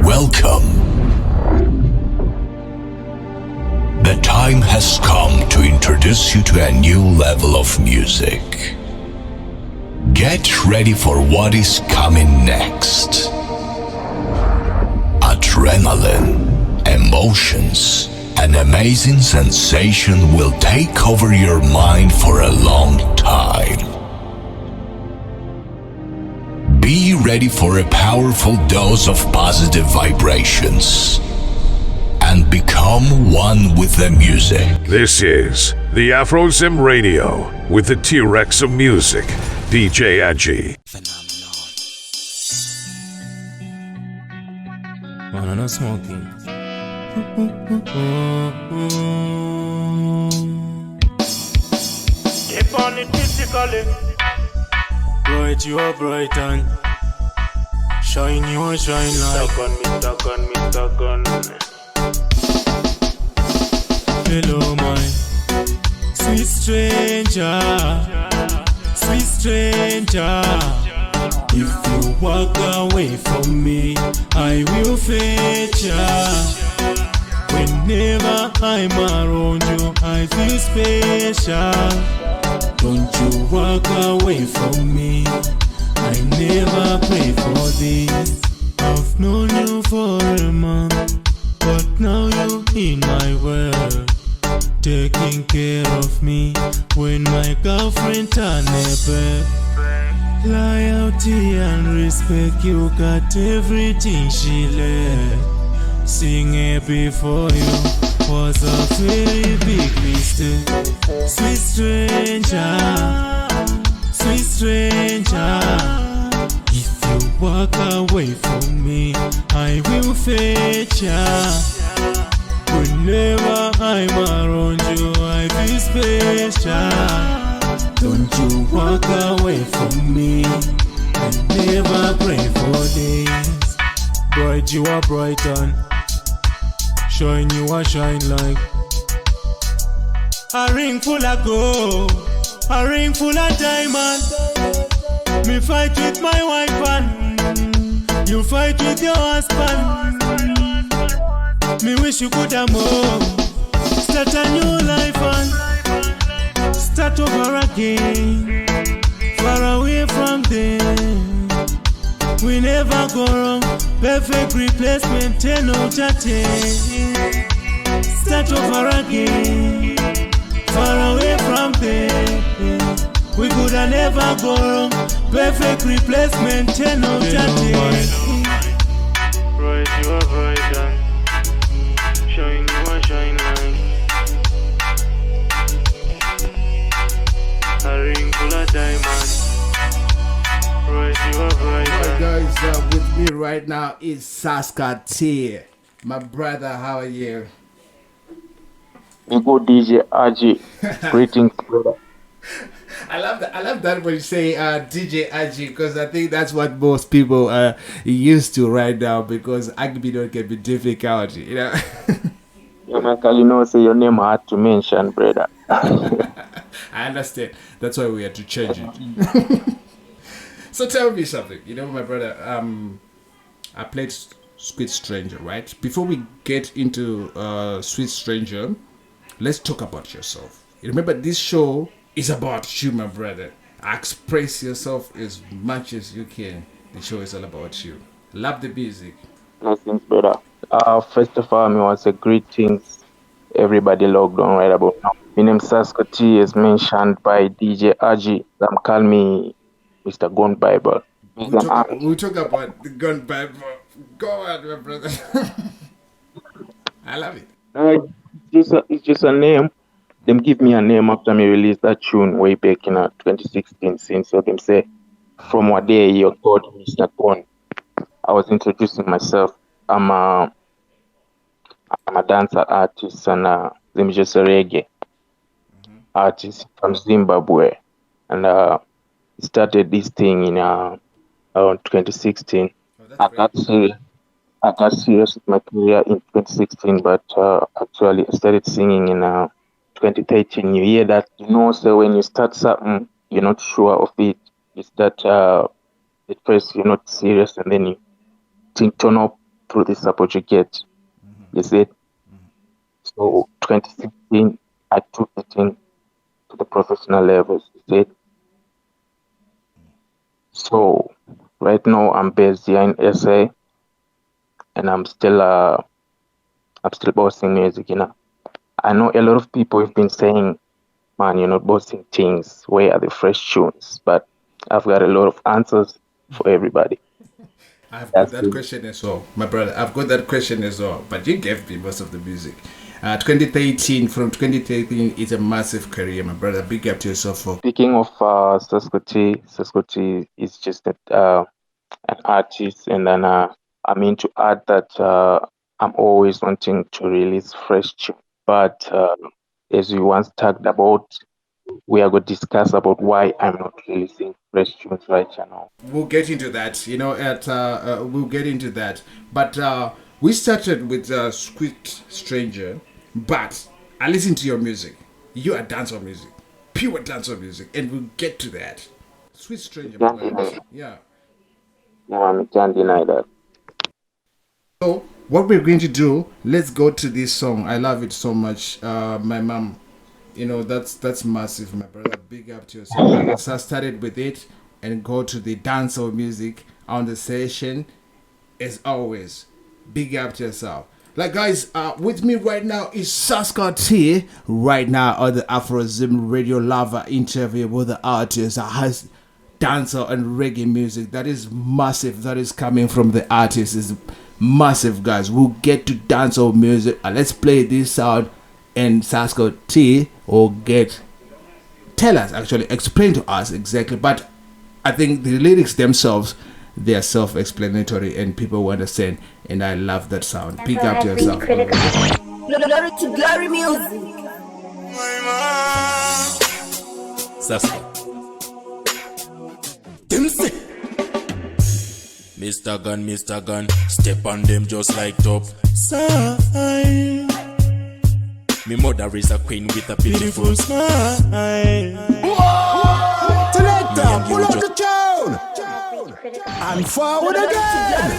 Welcome. The time has come to introduce you to a new level of music. Get ready for what is coming next. Adrenaline, emotions, an amazing sensation will take over your mind for a long time. Be ready for a powerful dose of positive vibrations and become one with the music. This is the AfroZim Radio with the T-Rex of music, DJ Ageeh. Man, I'm not smoking. Keep on it physically. Bright, you are bright and shine, you are shine like. Stuck on me. Hello, my sweet stranger, sweet stranger. If you walk away from me, I will fetch ya. Whenever I'm around you, I feel special. Don't you walk away from me, I never pray for this. I've known you for a month, but now you're in my world, taking care of me when my girlfriend turned a back. Loyalty and respect, you got everything she left. Sing happy for you was a very big mistake. Sweet stranger, sweet stranger. If you walk away from me, I will fetch ya. Whenever I'm around you, I feel special. Don't you walk away from me, I never pray for this. Bright, you are bright and shine, you are shine like a ring full of gold, a ring full of diamond. Me fight with my wife and you fight with your husband. Me wish you could have more. Start a new life and start over again. Far away from them, we never go wrong. Perfect replacement, 10 out of 10. Start over again. Far away from them, we could have never go wrong. Perfect replacement, 10 out of 10. Bright, you are bright and shine, you are shine like a ring full of diamonds. Bright, you are bright. Alright guys, with me right now is Sasco T. My brother, how are you? We go DJ Agieh. Greetings, brother. I love that when you say DJ Agemenon, because I think that's what most people are used to right now, because Agemenon can be difficult, you know. Yeah, Michael, you know, say your name hard to mention, brother. I understand. That's why we had to change it. So tell me something. You know, my brother, I played Sweet Stranger, right? Before we get into Sweet Stranger, let's talk about yourself. You remember, this show is about you, my brother. Express yourself as much as you can. The show is all about you. Love the music. Blessings, brother. First of all, I want to say greetings, everybody logged on right about now. My name is Sasco T, as mentioned by DJ Ageeh. Them call me Mr. Gun Bible. We'll talk about the Gun Bible. Go on, my brother. I love it. It's just a name. Them give me a name after me release that tune way back in 2016. Since so them say, from what day you called Mr. Gun. I was introducing myself. I'm a dancer artist and I'm just a reggae artist from Zimbabwe, and started this thing in around 2016. I got serious with my career in 2016, but actually I started singing in 2013. You hear that, you know, so when you start something, you're not sure of it. You start at first you're not serious, and then you think turn up through the support you get. You see it? So 2016, I took it in to the professional levels. You see it? So right now I'm based here in SA, and I'm still bossing music. I know a lot of people have been saying, "Man, you're not bossing things. Where are the fresh tunes?" But I've got a lot of answers for everybody. I've got that question as well, my brother. I've got that question as well. But you gave me most of the music. 2013, from 2013, it's a massive career, my brother. Big up to yourself. Speaking of Sasco T is just an artist, and then I mean to add that I'm always wanting to release fresh tunes. But as we once talked about, we are going to discuss about why I'm not releasing fresh tunes right now. We'll get into that, we'll get into that. But we started with Sweet Stranger, but I listen to your music. You are dancehall music, pure dancehall music, and we'll get to that. Sweet Stranger, yeah. No, I can't deny that. So, what we're going to do, let's go to this song. I love it so much. My mom, that's massive, my brother. Big up to yourself. So I started with it and go to the dancehall music on the session. As always, big up to yourself. Like, guys, with me right now is Sasco T. Right now on the AfroZim Radio Lava interview with the artist that has dancehall and reggae music. That is massive. That is coming from the artist. Is massive, guys. We'll get to dancehall music. Let's play this sound, and Sasco T will tell us, actually explain to us exactly. But I think the lyrics themselves, they are self-explanatory and people will understand, and I love that sound. Pick up to yourself. Glory to glory music. Sasco. Mr. Gun, step on them just like top. Sign. Me mother is a queen with a beautiful smile. Selector, pull out the tune and forward again.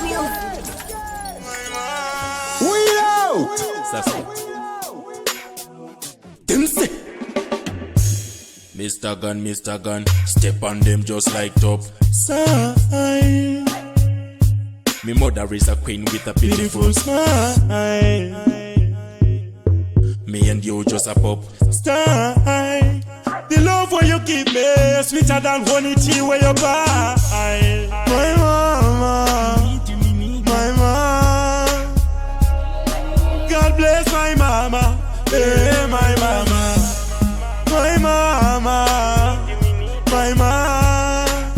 Wheel out. Sasco. Mr. Gun, step on them just like top. Sign. Me mother is a queen with a beautiful smile. Me and you just a pop style. The love where you give me sweeter than honey tea where you buy. My mama, my mama. God bless my mama, hey my mama. My mama, my mama.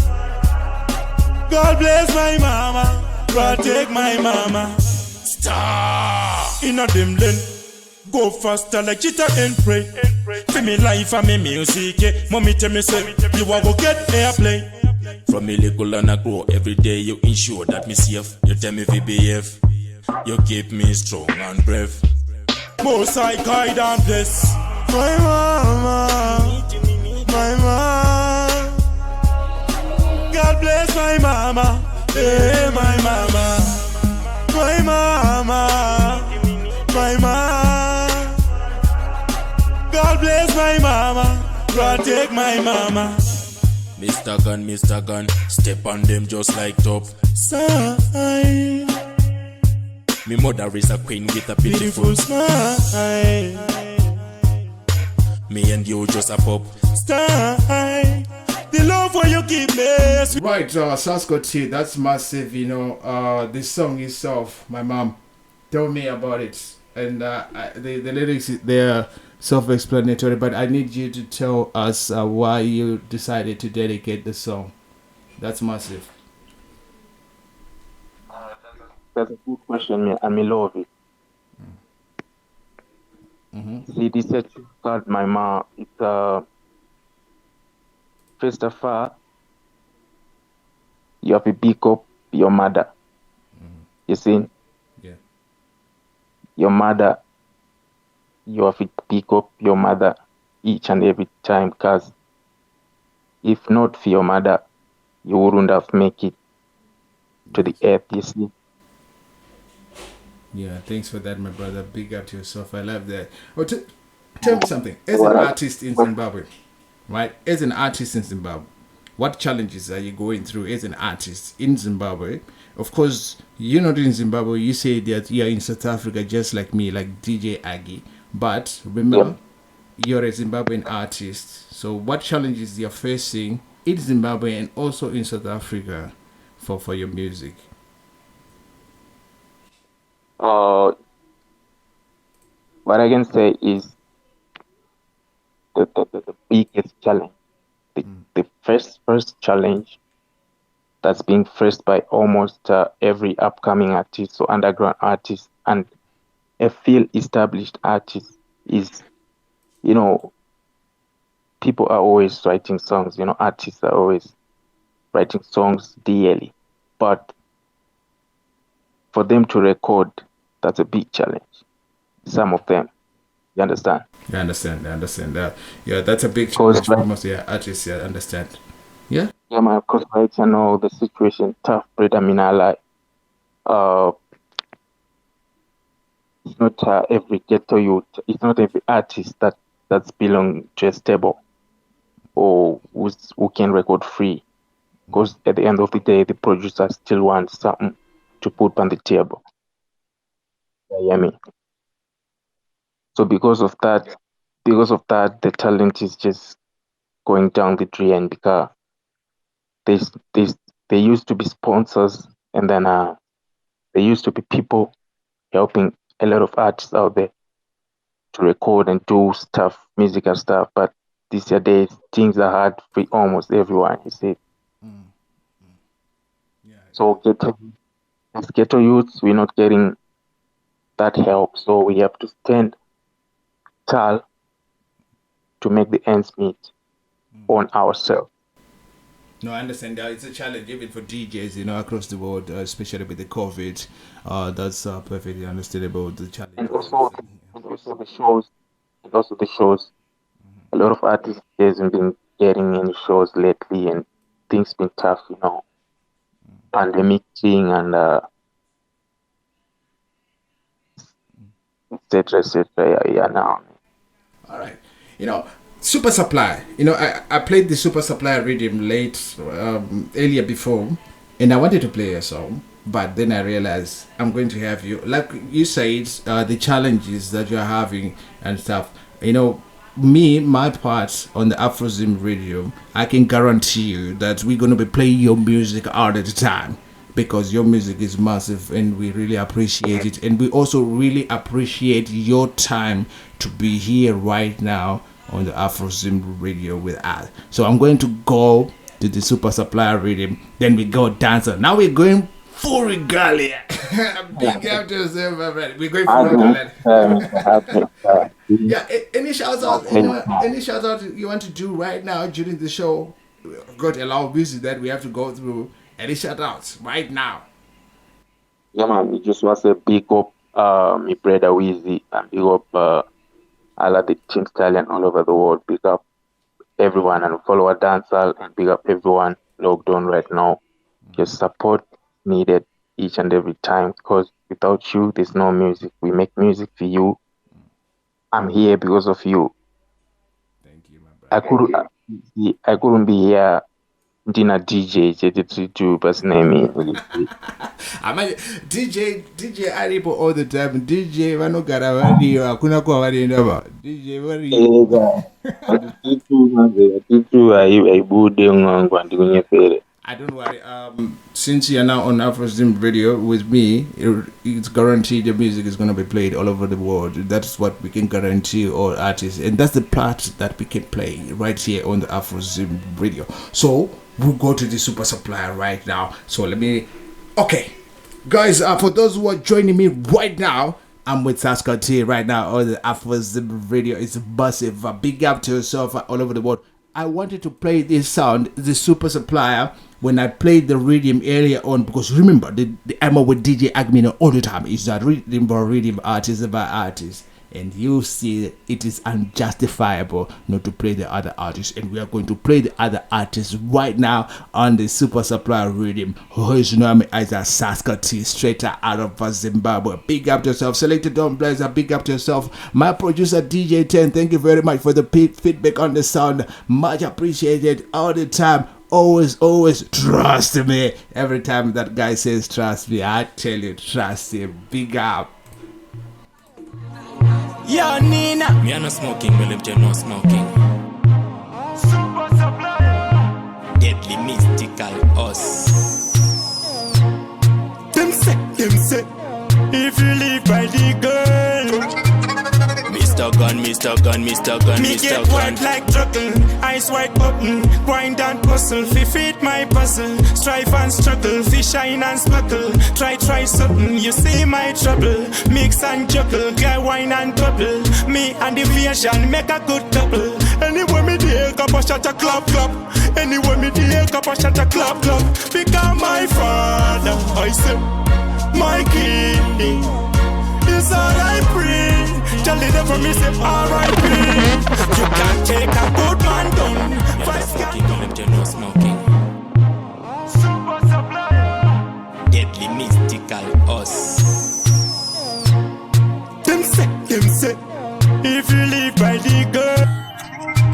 God bless my mama. Protect my mama. Star in a dim lane. Go faster like cheetah and pray. For me life and me music, yeah. Mommy tell me say you want go get airplay. From me little and I grow every day. You ensure that me safe. You tell me to behave. You keep me strong and brave. Most I guide and bless. My mama, my mama. God bless my mama. Hey, my mama, my mama, my mama. God bless my mama, protect my mama. Mr. Gun, step on them just like top. Sign. Me mother is a queen with a beautiful smile. Me and you just a pop style. The love where you give me. Right, Sasco T, that's massive, the song itself, my mom told me about it, and the lyrics, they're self-explanatory, but I need you to tell us why you decided to dedicate the song. That's massive. That's a good question, man. I love it. Mm-hmm. See, this is called My Mom. It's first of all, you have to pick up your mother. You see? Yeah. Your mother, you have to pick up your mother each and every time, because if not for your mother, you wouldn't have make it to the earth, you see? Yeah, thanks for that, my brother. Big up to yourself. I love that. Oh, tell me something. As an artist in Zimbabwe, right? As an artist in Zimbabwe, what challenges are you going through as an artist in Zimbabwe? Of course, you're not in Zimbabwe. You say that you're in South Africa, just like me, like DJ Ageeh. But remember, you're a Zimbabwean artist. So, what challenges you're facing in Zimbabwe and also in South Africa for your music? What I can say is the biggest challenge, the first challenge that's being faced by almost every upcoming artist or underground artist and a field established artist is, people are always writing songs, artists are always writing songs daily, but for them to record, that's a big challenge. Some of them, you understand? I understand that. Yeah, that's a big challenge for most artists. Yeah, I understand. Yeah. Yeah, man. Because right now the situation tough, but I mean, it's not every ghetto youth. It's not every artist that's belong to a stable or who can record free. Because at the end of the day, the producer still wants something to put on the table. You hear me? So because of that, the talent is just going down the drain because there used to be sponsors, and then there used to be people helping a lot of artists out there to record and do stuff, musical stuff. But these days, things are hard for almost everyone. You see. So as ghetto youths, we're not getting that help. So we have to stand tall to make the ends meet on ourselves. No, I understand that it's a challenge even for DJs, across the world, especially with the COVID. That's perfectly understandable. The challenge. And also the shows. A lot of artists hasn't been getting any shows lately, and things been tough, pandemic thing and etc. Yeah, now. All right. Super Supply. I played the Super Supply rhythm late earlier before, and I wanted to play a song, but then I realized I'm going to have you, like you said, the challenges that you're having and stuff. My part on the AfroZim Radio, I can guarantee you that we're going to be playing your music all the time, because your music is massive and we really appreciate it. And we also really appreciate your time to be here right now on the AfroZim Radio with us. So I'm going to go to the Super Supply rhythm, then we go dancer. Now we're going full regalia. Big up to yourself, my friend. We're going full regalia. Yeah, any shout out? Any shout out you want to do right now during the show? We've got a lot of music that we have to go through. Any shout outs right now? Yeah, man. We just want to big up my brother Weezy and big up all of the Team Stallion all over the world. Big up everyone and follow our dancehall and big up everyone logged on right now. Just support needed each and every time, because without you, there's no music. We make music for you. I'm here because of you. Thank you, my brother. I couldn't be here. Dina DJ to bus name I mean DJ aripo all the time. DJ vanogara variyo hakuna kwa varienda DJ variyo. I don't worry. Since you're now on AfroZim Radio with me, it's guaranteed your music is going to be played all over the world. That's what we can guarantee all artists, and that's the part that we can play right here on the AfroZim Radio. So we'll go to the Super Supply right now. So okay, guys, for those who are joining me right now, I'm with Sasco T right now on the AfroZim Radio. It's massive. Big up to yourself all over the world. I wanted to play this sound, the Super Supplier, when I played the rhythm earlier on, because remember, the I'm with DJ Agemenon all the time. It's that rhythm by rhythm, artist by artist. and you see it is unjustifiable not to play the other artists, and we are going to play the other artists right now on the Super Supply Rhythm, who is known as a Sasco T, straight out of Zimbabwe. Big up to yourself, Selector Don Blazer, big up to yourself. My producer DJ 10, thank you very much for the feedback on the sound, much appreciated all the time. Always trust me. Every time that guy says trust me, I tell you, trust him. Big up. Yo, Nina. Me are not smoking, me live no smoking. Super Supply. Deadly mystical us. Them say, if you live by the girl. Mr. Gun. Me get white like truckle, eyes white button, grind and bustle, fi fit my puzzle, strive and struggle, fi shine and sparkle, try something, you see my trouble, mix and juggle, girl wine and bubble, me and the vision make a good couple, anywhere me dey, cup a shot a clap, anywhere me dey, cup a shot a clap, become my father, I say, my king, is all I pray. Tell them for me, say R.I.P. You can't take a good man down. No smoking. Super Supply. Deadly mystical us. Them say, if you live by the girl.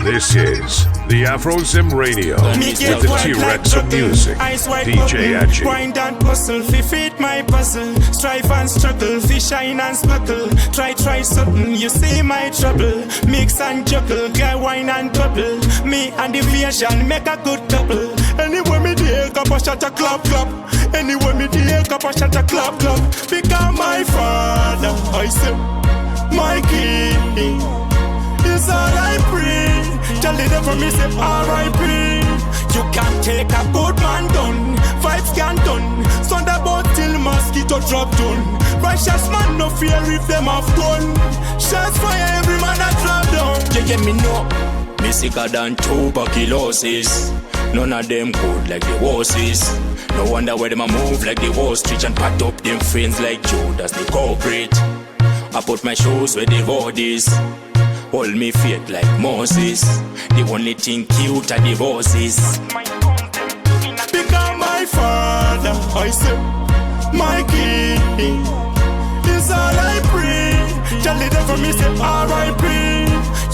This is the AfroZim Radio with the T-Rex of music, DJ Agemenon. Grind and bustle, fi fit my puzzle, strive and struggle, fi shine and sparkle, try something, you see my trouble, mix and juggle, girl wine and bubble, me and the vision make a good couple, anywhere me dey, cup a shot a clap, anywhere me dey, cup a shot a clap, become my father, I say, my king, is all I pray. Tell them for me, say R.I.P. You can't take a good man down. Vibes can done. Thunderbolt till mosquito drop down. Righteous man no fear if them have gun. Shots fire every man that drop down. Yeah, me know. Me sicker than tuberculosis. None of them good like the horses. No wonder why them a move like the Wall Street and pat up them friends like Judas the culprit. I put my shoes where the bodies. Hold me faith like Moses. The only thing cute are divorces. Become my father, I say, my king. Is all I pray. Tell them for me, say R.I.P.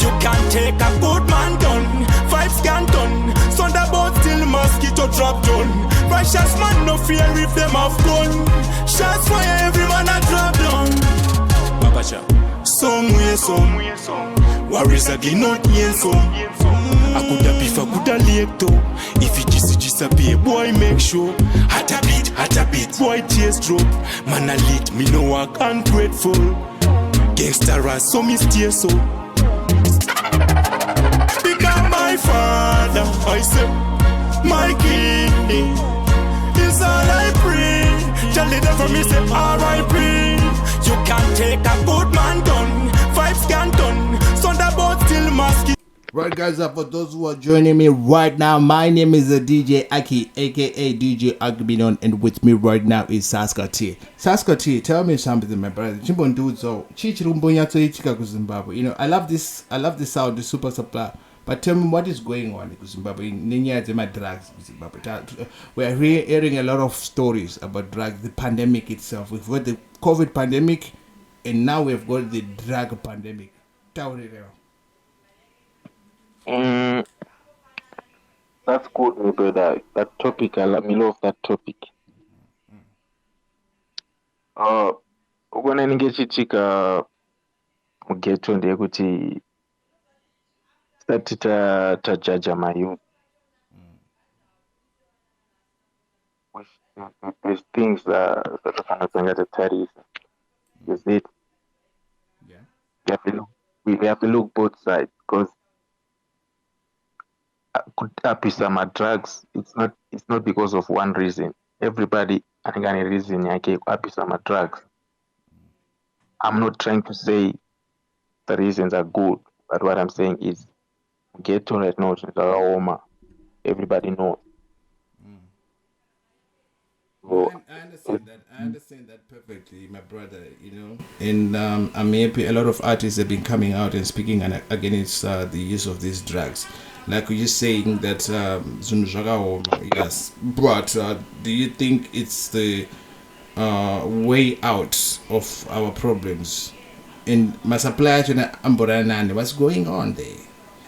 You can't take a good man down. Vibes can done. Thunderbolt till mosquito drop down. Righteous man no fear if them have gun. Shots fire every man a drop down. Papacha. Somewhere, worries again not here, so I coulda beef, I coulda late too. If it just disappear, boy make sure. Hat a beat, boy tears drop. Man a lit, me no work ungrateful. Gangster ass, so me stay so. Become my father, I say, my king. Is all I pray. Tell them for me, say R.I.P. You can't take a good man down. Vibes can done. Thunderbolt till mosquito. Right, guys, for those who are joining me right now, my name is DJ Ageeh, a.k.a. DJ Agemenon, and with me right now is Sasco T. Sasco T, tell me something, my brother. You know, I love this sound, the Super Supply. But tell me what is going on in Zimbabwe. Drugs in Zimbabwe. We are hearing a lot of stories about drugs, the pandemic itself. We've got the COVID pandemic, and now we've got the drug pandemic. Tell me That's good, my brother. That topic, I love that topic. Ukona ningechitika mugeto ndeyekuti tajaja mayouth. There's things that are going to terrorism. You see it? Yeah. We have to look both sides, because could happen some drugs. It's not because of one reason. Everybody and any reason happy some drugs. I'm not trying to say the reasons are good, but what I'm saying is get to right now, everybody knows. So, I understand that perfectly, my brother. And I'm happy. A lot of artists have been coming out and speaking against the use of these drugs. Like you're saying that yes, but do you think it's the way out of our problems? And my supplier to Amboranande, what's going on there?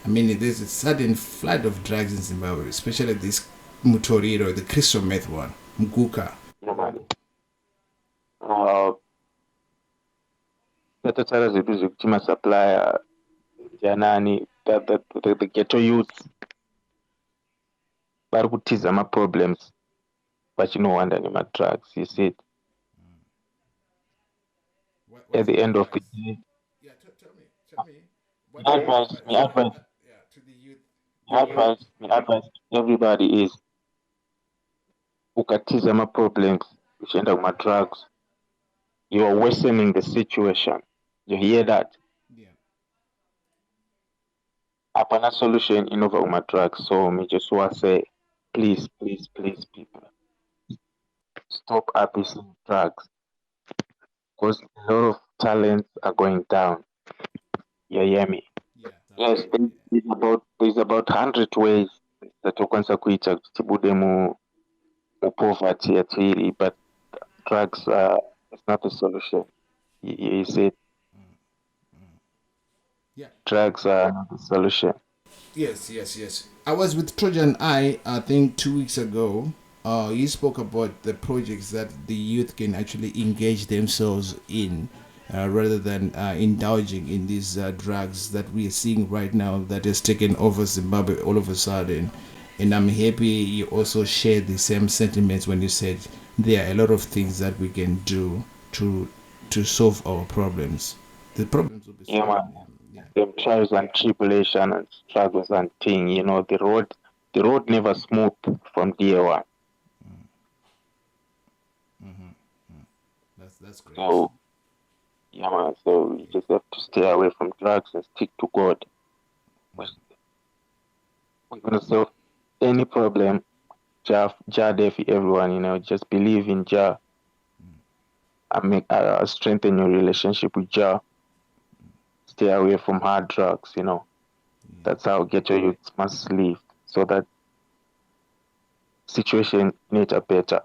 I mean, there's a sudden flood of drugs in Zimbabwe, especially this Mutoriro, the crystal meth one, Mguka. Tatatara zetu zekutima supplier janani the ghetto youth vari kutiza ma-problems vachinowanda nema-drugs, you see it. At the end of the day, my advice to everybody is ukatiza ma-problems uchienda kuma-drugs, you are worsening the situation. You hear that? Apana solution inova kuma-drugs. So me just want to say, please people, stop abusing drugs, because a lot of talents are going down. You hear me? Yes, there's about 100 ways that ukwanisa kuita kuti tibude mu poverty atiri, but drugs it's not the solution. You see it? Yeah. Drugs are not the solution. Yes. I was with Trojan I think 2 weeks ago. He spoke about the projects that the youth can actually engage themselves in rather than indulging in these drugs that we are seeing right now that has taken over Zimbabwe all of a sudden. And I'm happy you also shared the same sentiments when you said there are a lot of things that we can do to solve our problems. The problems will be solved. The trials and tribulation and struggles and thing, the road never smooth from day one. That's great. So you just have to stay away from drugs and stick to God. We're gonna solve any problem. Jah there for everyone, just believe in Jah and strengthen your relationship with Jah. Stay away from hard drugs, That's how ghetto youths must live, so that situation need a better.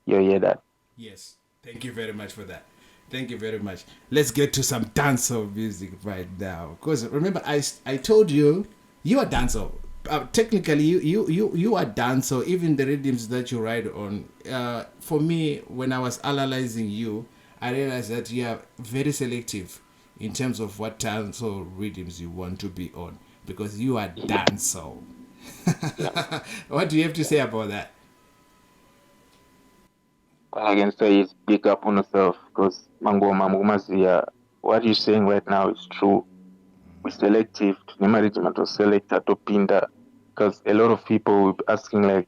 You hear that? Yes. Thank you very much for that. Thank you very much. Let's get to some dancehall music right now. Because remember, I told you are dancehall. Technically, you are dancehall. Even the riddims that you ride on. For me, when I was analyzing you, I realized that you are very selective in terms of what dancehall riddims you want to be on, because you are dancehall. What do you have to say about that? All I can say is pick up on yourself, because what you're saying right now is true. We're selective. To select to pinda, because a lot of people will be asking like,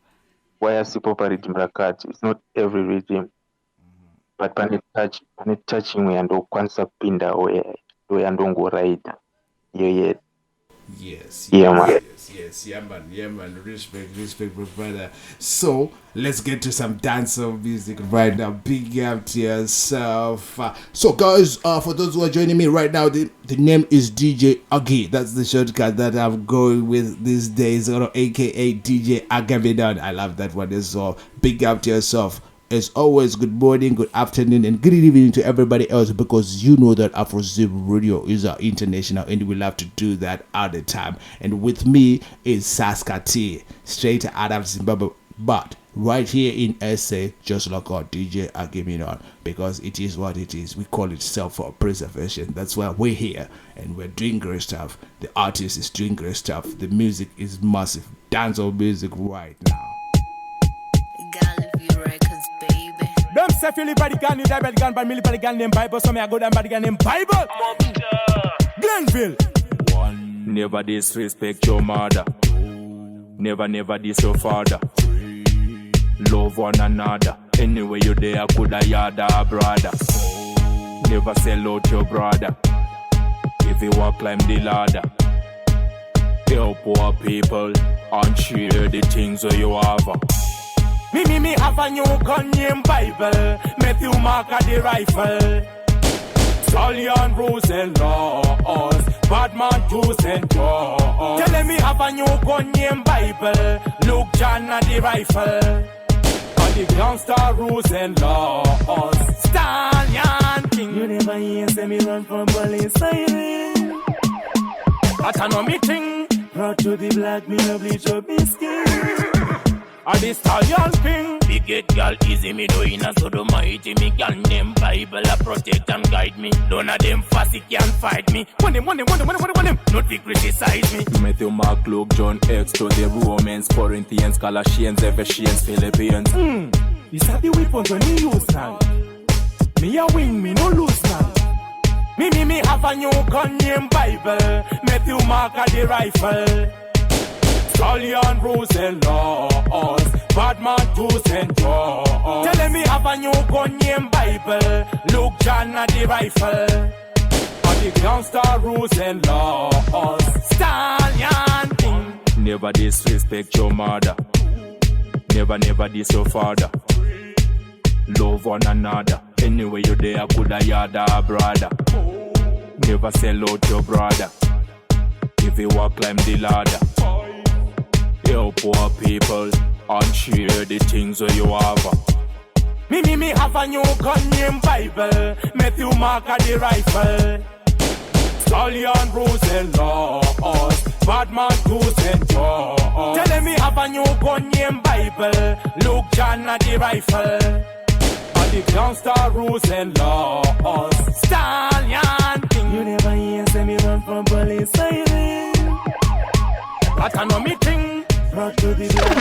why is hip hop a rhythm rakat? It's not every rhythm, but when it touching we and kwanza pinda we and don't go ride. Yeah. Yes. Yeah, man. Yeah, man. Respect, my brother. So let's get to some dancehall music right now. Big up to yourself. So guys, for those who are joining me right now, the name is DJ Ageeh. That's the shortcut that I'm going with these days, or a.k.a. DJ Agemenon. I love that one as well. Big up to yourself. As always, good morning, good afternoon, and good evening to everybody else, because you know that AfroZim Radio is our international, and we love to do that all the time. And with me is Sasco T, straight out of Zimbabwe, but right here in SA, just like our DJ Agemenon, because it is what it is. We call it self-preservation. That's why we're here, and we're doing great stuff. The artist is doing great stuff. The music is massive. Dancehall music right now. Them say Philly body gun, you die body gun, but me body gun named Bible, so me I go down body gun named Bible. Glenville. One, never disrespect your mother. Never diss your father. Love one another. Anyway you there, coulda yada a brother. Never sell out your brother. If you walk, climb the ladder. Help poor people and share the things that you have. Me have a new gun named Bible. Matthew Mark at the rifle. Stallion rules and laws. Badman Jews and jaws. Telling me have a new gun named Bible. Luke John at the rifle. All the gangster rules and laws. Stallion King. You never hear say me run from police siren. But I know me thing. Brought to the black, me no bleach up me skin. I the Stallion King. Big get girl easy, me doing a sodomite. Me girl name Bible, a protect and guide me. None of them fussy can fight me. One them, not to criticize me. Matthew, Mark, Luke, John, X to the Romans, Corinthians, Galatians, Ephesians, Philippians. These are the weapons when me use now. Me a win, me no lose now. Me have a new gun named Bible. Matthew Mark at the rifle. Stallion rules and laws. Badman Jews and jaws. Telling me have a new gun named Bible. Luke John at the rifle. All the gangster rules and laws. Stallion King. Never disrespect your mother. Never diss your father. Love one another. Anyway you there, could a yada a brother. Never sell out your brother. If you walk, climb the ladder. Help poor people and share the things where you have. Me have a new gun named Bible. Matthew Mark at the rifle. Stallion rules and laws. Badman Jews and jaws. Telling me have a new gun named Bible. Luke John at the rifle. All the gangster rules and laws. Stallion King. You never hear say me run from police siren. But I know me thing. Brought to the black,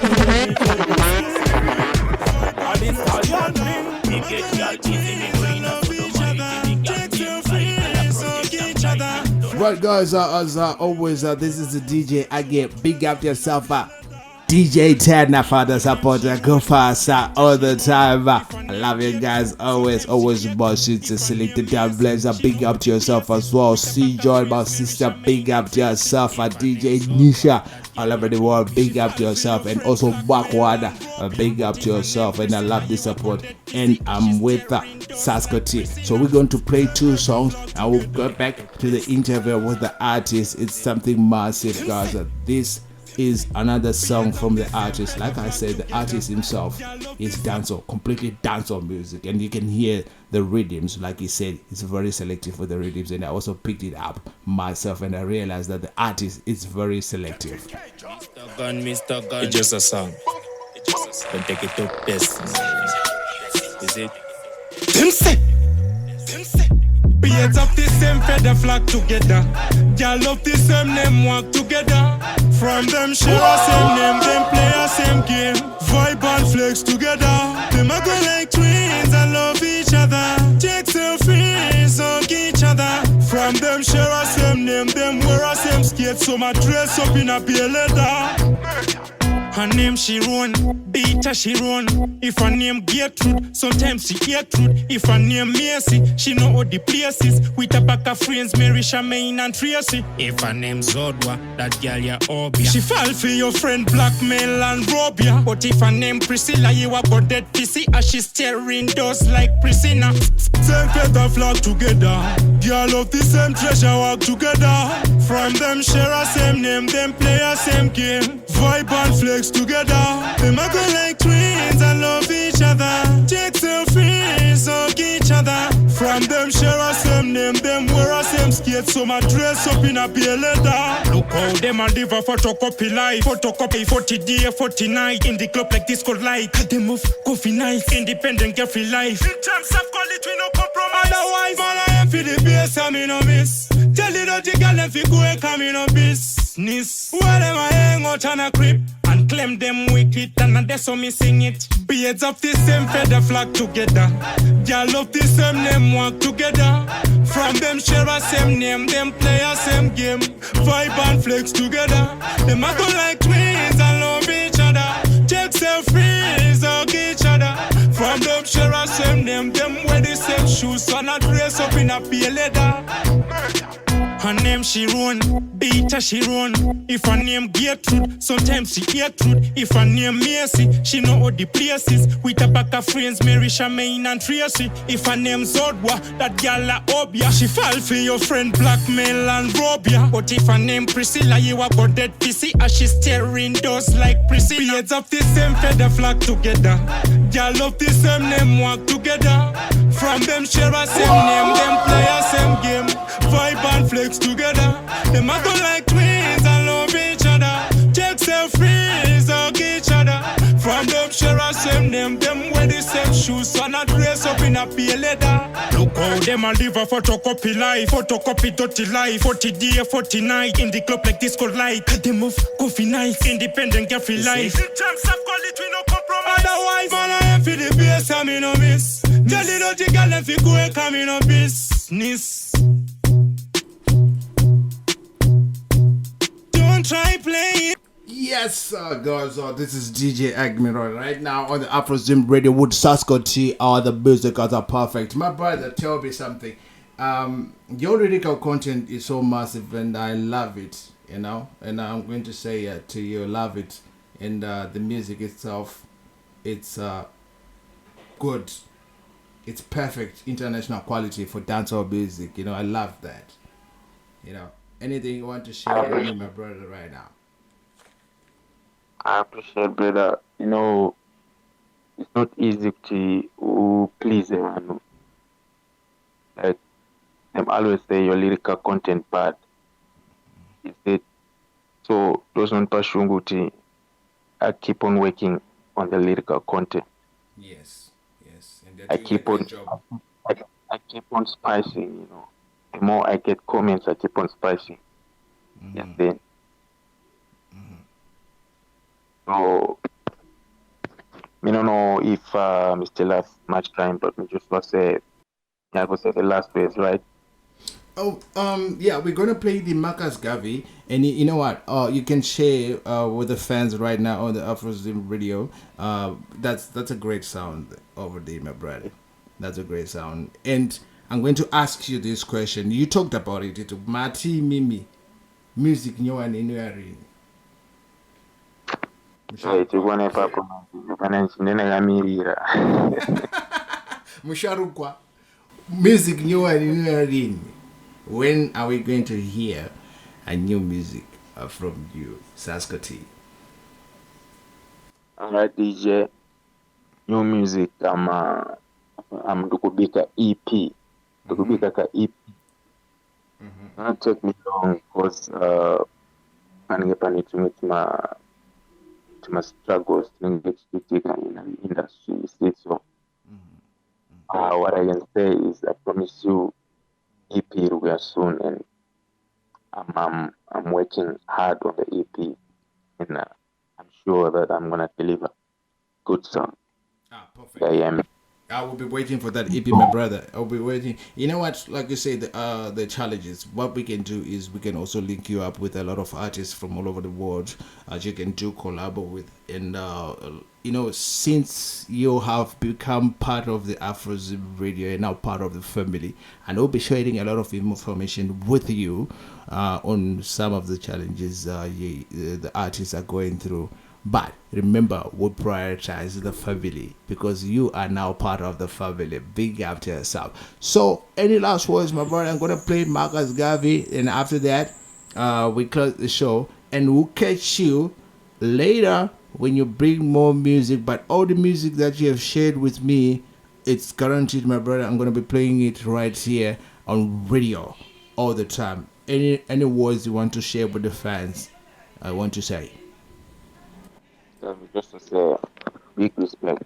all the Stallion King. Me get girl easy, me going up to the mic. Right, guys, as always, this is the DJ Ageeh. Big up yourself, DJ Ted, father supporter, go fast all the time. I love you guys, always boss. It's a selected down blazer. Big up to yourself as well. See Joy, my sister, big up to yourself. DJ Nisha, all over the world, big up to yourself. And also Backward, big up to yourself. And I love the support. And I'm with Sasco T. So we're going to play 2 songs and we'll go back to the interview with the artist. It's something massive, guys. This is another song from the artist. Like I said, the artist himself is dancehall, completely dancehall music, and you can hear the riddims. Like he said, it's very selective for the riddims, and I also picked it up myself, and I realized that the artist is very selective. Mr. Gun. It's just a song. Don't take it to business. Is it? Beards of the same feather flock together. Y'all of the same name walk together. From them share a same name, them play a same game. Vibe and flex together. Them a go like twins and love each other. Take selfies, hug each other. From them share a same name, them wear a same skates. So my dress up in a beer leather. Her name she run, beat her she run. If her name Gertrude, sometimes she Gertrude. If her name Macy, she know all the places. With a pack of friends, Mary, Charmaine and Tracy. If her name Zodwa, that girl ya Obia. She fall for your friend blackmail and rob ya. But if her name Priscilla, you a go dead pissy. As she staring doors like Priscilla. Same feather flock together. Girl of the same treasure walk together. From them share a same name, them play a same game. Vibe and flex together. Them a go like twins and love each other. Take selfies, hug each other. From them share a same name, them wear a same skates. So my dress up in a beer leather. Look how them a live a photocopy life. Photocopy 40 day, 40 night. In the club like disco light. Them move coffee nice. Independent carefree life. In terms of quality we no compromise. Otherwise man I am for the bass and me no miss. Tell the dirty girl them fi go and come in no business. While them a hang out on a crib and claim them wicked, and that's how me sing it. Beards of the same feather flock together. Y'all of the same name walk together. From them share a same name, them play a same game. Vibe and flex together. Them a go like twins and love each other. Take selfies, hug each other. From them share a same name, them wear the same shoes and a dress up in a pale leather. Her name she run. beat her, she run. If her name Gertrude, sometimes she Gertrude. If her name Mercy, she know all the places. With her back of friends, Mary, Charmaine and Tracy. If her name Zodwa, that gal a obia. She fall for your friend blackmail and rob ya. But if her name Priscilla, you a go dead PC. As she staring doors like Priscilla. Beards of the same feather flock together. Gal of the same name walk together. From them share a same name, them play a same game. Vibe and flex together. Them a go like twins and love each other. Check self freeze hug each other. From them share a same name, them wear the same shoes. So not dress up in a pale leather. Look how them a live a photocopy life. Photocopy dirty life. 40 day, 40 night. In the club like disco light. Them move coffee nice. Independent carefree life. In terms of quality, no compromise. Otherwise, man, I am for the bass, I me no miss. Tell the dirty girl if you go and come in no business. Don't try playing. Yes, guys, this is DJ Agemenon right now on the AfroZim Radio with Sasco T. The music are perfect. My brother, tell me something. Your lyrical content is so massive and I love it, you know. And I'm going to say to you, love it. And the music itself, it's good. It's perfect international quality for dancehall music. You know, I love that. You know, anything you want to share with me, my brother, right now? I appreciate, brother. You know, it's not easy to please everyone. Like, them always say your lyrical content bad. Is it? So, those on Pashunguti, I keep on working on the lyrical content. Yes. And I keep on, I keep on spicing, you know. The more I get comments, I keep on spicing. Mm-hmm. And then, so, I don't know if we still have much time, but we just want to say, I would say the last phrase, right? Oh, yeah, we're gonna play the Marcus Garvey, and you know what? You can share with the fans right now on the AfroZim Radio. That's a great sound over there, my brother. That's a great sound, and I'm going to ask you this question. You talked about it. It's Mati Mimi, music new and in Musharukwa, music new and in. When are we going to hear a new music from you, Sasco T? Alright, DJ. New music. I'm Dukubika EP. Dukubika EP. Not take me long because I get to my struggles to get to take in an industry. So, what I can say is I promise you. EP real soon, and I'm working hard on the EP, and I'm sure that I'm gonna deliver good song. Perfect. I will be waiting for that EP, my brother. I'll be waiting. You know what? Like you say, the challenges. What we can do is we can also link you up with a lot of artists from all over the world. You can do collab with, and you know, since you have become part of the AfroZim Radio and now part of the family, and we'll be sharing a lot of information with you on some of the challenges the artists are going through. But remember, we prioritize the family because you are now part of the family. Big up to yourself. So, any last words, my brother? I'm going to play Marcus Garvey, and after that, we close the show. And we'll catch you later when you bring more music. But all the music that you have shared with me, it's guaranteed, my brother. I'm going to be playing it right here on radio all the time. Any words you want to share with the fans, I want to say. Just to say, big respect,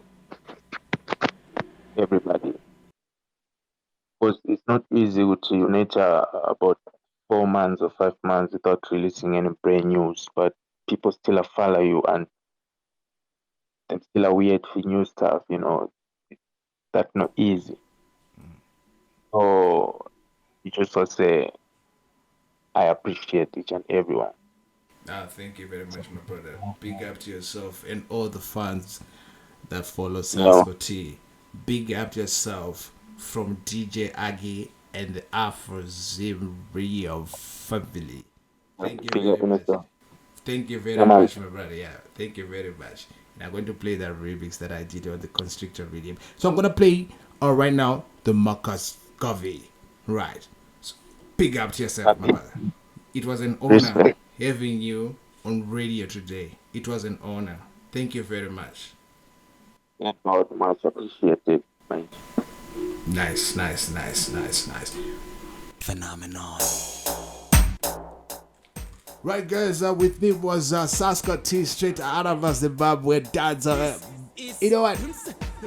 everybody. Because it's not easy to unite about 4 months or 5 months without releasing any brand news, but people still follow you and them still are weird for new stuff, you know. That's not easy. So, you just want to say, I appreciate each and everyone. Thank you very much, my brother. Big up to yourself and all the fans that follow Sasco T. Big up to yourself from DJ Ageeh and the AfroZim Radio family. Thank you very much. Thank you very much, my brother. Yeah, thank you very much. And I'm going to play that remix that I did on the Constrictor Rhythm. So I'm going to play right now the Marcus Covey. Right. So, big up to yourself, my brother. It was an honor having you on radio today. It was an honor. Thank you very much. Yeah, much appreciated. Nice. Phenomenon. Right, guys, with me was Sasco T, straight out of Zimbabwe. Dancer. You know what?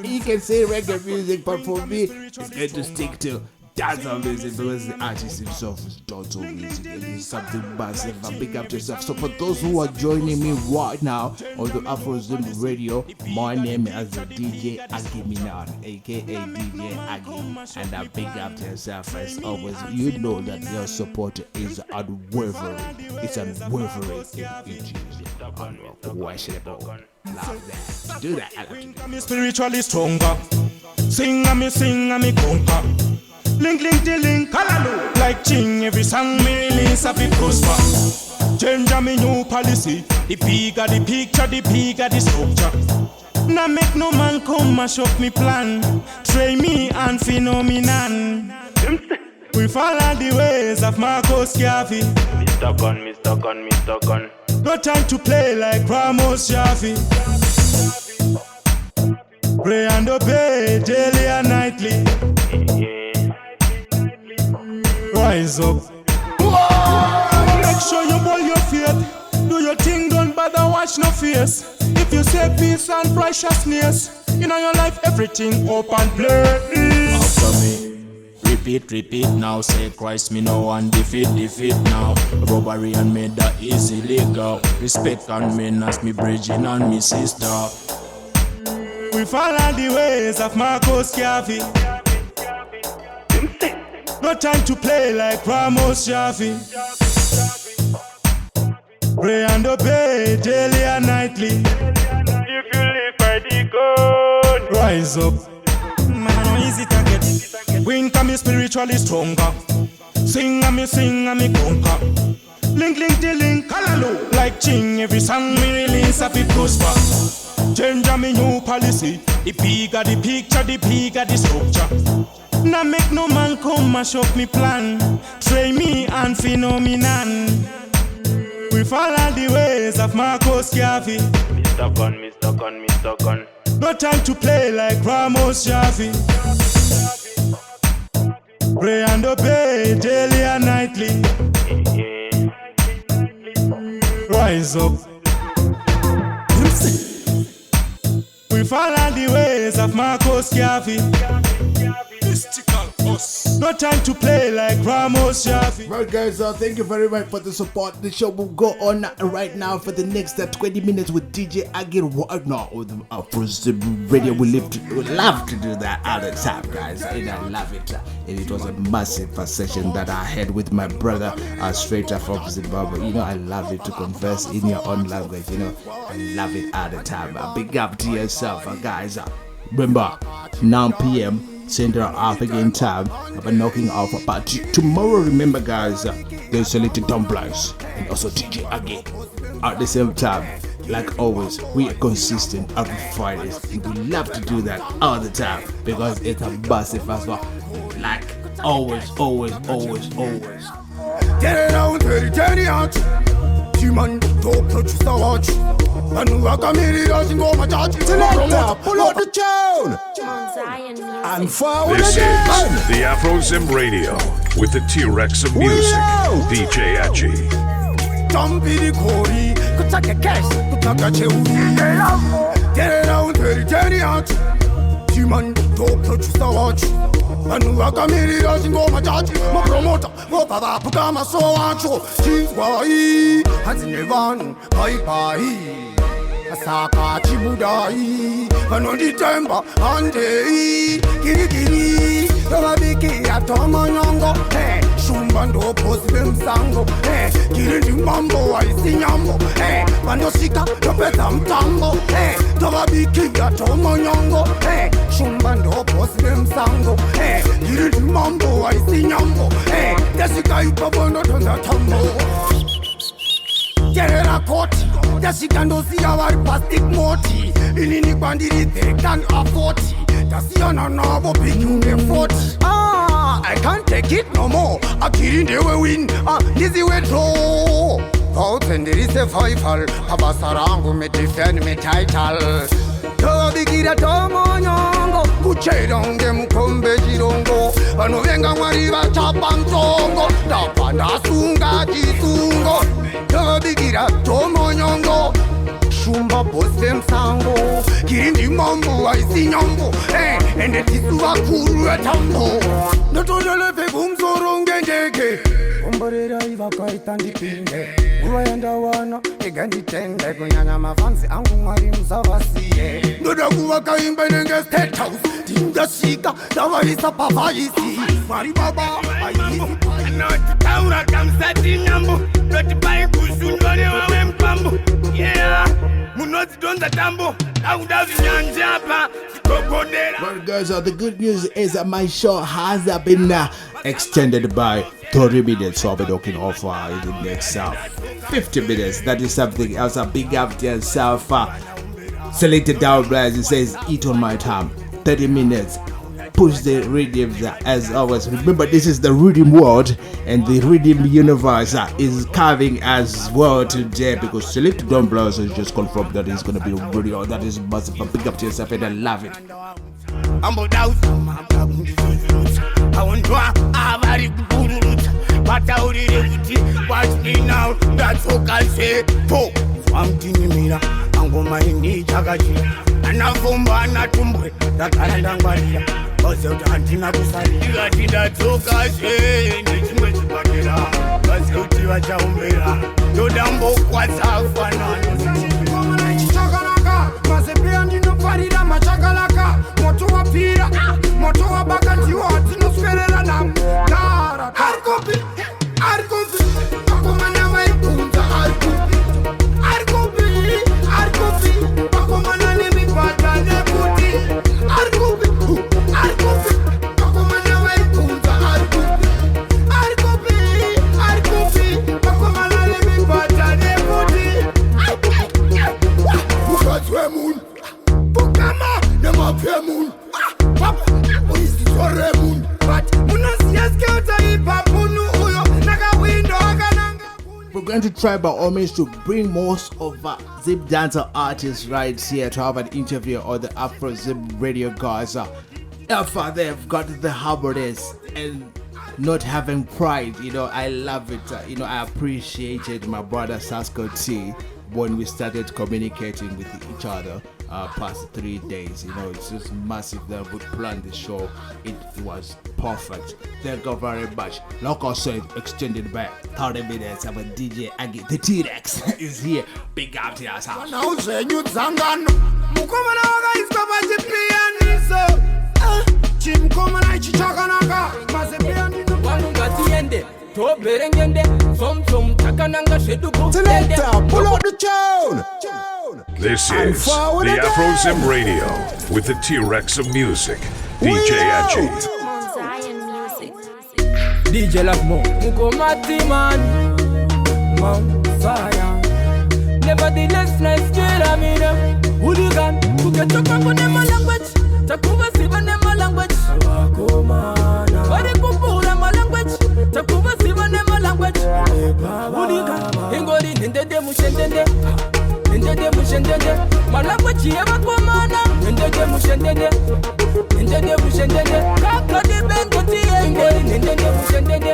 You can say reggae music, but for me, it's going to stick to dancehall music because the artist himself is dancehall music. It is something massive. Big up to yourself. So for those who are joining me right now on the AfroZim Radio, my name is DJ Agemenon, a.k.a. DJ Agieh, and I big up to yourself as always. You know that your support is unwavering. It's unwavering. It is unquestionable. Love that. Do that. I love to do that. I'm spiritually stronger. Sing and me conquer. Link, hallelujah. Like ching, every song me release a bit prosper. Change me new policy. The bigger the picture, the bigger the structure. Now make no man come mash up me plan. Try me and phenomenon. We follow the ways of Marcus Garvey. Mr. Gun. No time to play like Ramos Shafi. Pray and obey daily and nightly. Rise up. Make sure you hold your faith. Do your thing, don't bother watch no face. If you say peace and righteousness, in your life everything up and play. After me, repeat now. Say Christ me no one defeat now. Robbery and murder is illegal. Respect and manners me bridging and me sister. We follow the ways of Marcus Garvey. No time to play like Ramos Shafi. Pray and obey daily and nightly. If you live by the God, rise up. Man, no easy target. Win can be spiritually stronger. Sing and me conquer. Link, hallelujah. Like ching, every song me release a bit prosper. Change me new policy. The bigger the picture, the bigger the structure. Now make no man come mash up me plan. Try me and phenomenon. We follow the ways of Marcus Garvey. Mr. Gun. No time to play like Ramos Shafi. Pray and obey daily and nightly. Rise up. We follow the ways of Marcus Garvey. No time to play like Ramos Shafi. Well, guys, thank you very much for the support. The show will go on right now for the next 20 minutes with DJ Agemenon right now on the AfroZim Radio. We love to do that all the time, guys, and I love it. And it was a massive session that I had with my brother straight up from Zimbabwe. You know, I love it to converse in your own language. You know, I love it all the time. Big up to yourself, guys. Remember, 9 p.m. Central African time. I've been knocking off. But tomorrow, remember, guys, there's Selected Dumplings and also DJ Ageeh at the same time. Like always, we are consistent every Fridays. And we love to do that all the time because it's a massive as well. Like always. Get it out, turn it out. Human, don't touch the watch. And I come here, doesn't go my touch. Selector, pull out the tune. And forward This again. is the AfroZim Radio with the T-Rex of music, DJ Ageeh. Don't be the Cory, kutaka cash, kutaka cheuri. Get it out, turn it out. Human, don't touch the watch. And I come here, doesn't go my touch. My promoter, go baba, pukama so ancho. She's why, has never, bye. Asaka chibudai, anondi temba ande kiri tabiki atoma nyongo shumba ndo posi msango kiri mambo aisinyambo bando sika topeta mtambo tabiki atoma nyongo shumba ndo posi msango kiri mambo aisinyambo desika ipabono tonda tambo ndasvika ndosiya vari plastic moti inini kwandiri 30 tasiyana navo bhikunge 40 I can't take it no more akiri ndewe win ndiziwe draw vautendiri survival pabasa rangu medefend metitle tobikira tomonyongo kuchera unge mukombe chirongo vanovenga mwari vachapa ntongo ndapa ndasunga chisungo tobikira tomonyongo shumba bose msango kiri ndimambo aisi nyambo ende tisu vakuru vetambo ndotondelepe kumsoro ngendeke komborera ivakaita ndipinde nguva yandawana ega nditende kunyanya mafanzi angu mwari musavasiye ndoda kuvaka imba inenge state house ndindasvika ndavaisa pavaisi mwari baba aisi anotitaura kamusati nyambo ndoti pai kusundore wawe mpambo yeah munotidonza tambo akuda vinyanja apa tikokodera. Well guys, the good news is that my show has been extended by 30 minutes, so I'll be talking off in the next 50 minutes. That is something else. A big up to yourself. Selected down, as it says, eat on my time. 30 minutes. Push the riddims as always. Remember, this is the rhythm world, and the rhythm universe is carving as well today, because Selected Down Blows has just confirmed that it's going to be a video that is massive. A big up to yourself, and I love it. Vataurire kuti watch me now, ndatsoka sepo wamtinimira angomaindi chakachira anafumba anatumbwe ndagara ndangwarira bazi kuti handina kusarira ndikati ndatsoka se nechimwe chibhakera bazi kuti vachaumbera ndodambokwatsa fanano chichakanaka mazepea ndinofarira machakalaka moto wapira moto wabaka ndiwo hatinoswerera namo dara arikopi pakomana vaikunza arikopi pakomana nemibhata nekuti arikopi pakomana vaikunza arikopi pakomana nemibhata nekuti mukadzi wemunhu pukama nemabve munhu uizizore munhu but munoziya skeuta ipapunhu uyo nakawindo akananga. We're going to try by all means to bring most of Zim Dancer artists right here to have an interview on the AfroZim Radio guys. If they've got the harmonies and not having pride, I love it. I appreciated my brother Sasco T when we started communicating with each other past 3 days. It's just massive that we planned the show. It was perfect. Thank you very much. Like I said, extended by 30 minutes of a DJ Ageeh. The T-Rex is here. Big up to yourself. Now zenyu dzangano mukomana wakaiswa pachipianiso chimkomana ichi chakanaka mazepea ndinopangatiende toberengende somsom takananga zvedu Selector, pull up the tune. This is the AfroZim Radio with the T-Rex of music, DJ Ageeh. DJ Lavmo Mukomati man Fire. Nevertheless, nice Jeramina Hooligan, who get up on them language Takuba Siva Nema language What a Kupura language Takuba Siva Nema language Hooligan, Ingori in the Demushendende Ninde Demushendende My language Yeva Komana Ninde Demushendende Ninde Demushendende Kaka de Bengoti Ingori Ninde Demushendende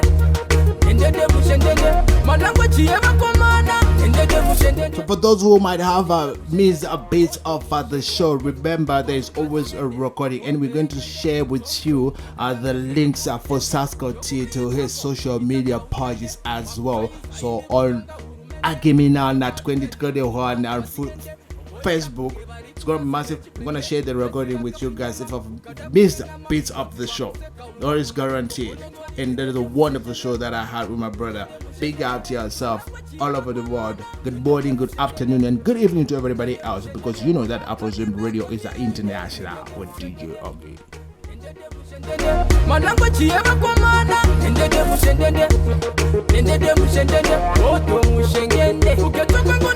Ninde Demushendende My language Yeva Komana Ninde Demushendende. So for those who might have missed a bit of the show, remember there's always a recording, and we're going to share with you the links for Sasco T to his social media pages as well. So on Agemenon at 2021 and Facebook, it's going to be massive. I'm going to share the recording with you guys. If I've missed bits of the show, that is guaranteed. And that is a wonderful show that I had with my brother. Big out to yourself all over the world. Good morning, good afternoon, and good evening to everybody else, because you know that AfroZim Radio is an international with DJ Ageeh. My language Yeva Komana Ninde Demushendende Oto Mushengende Uketo Kwengo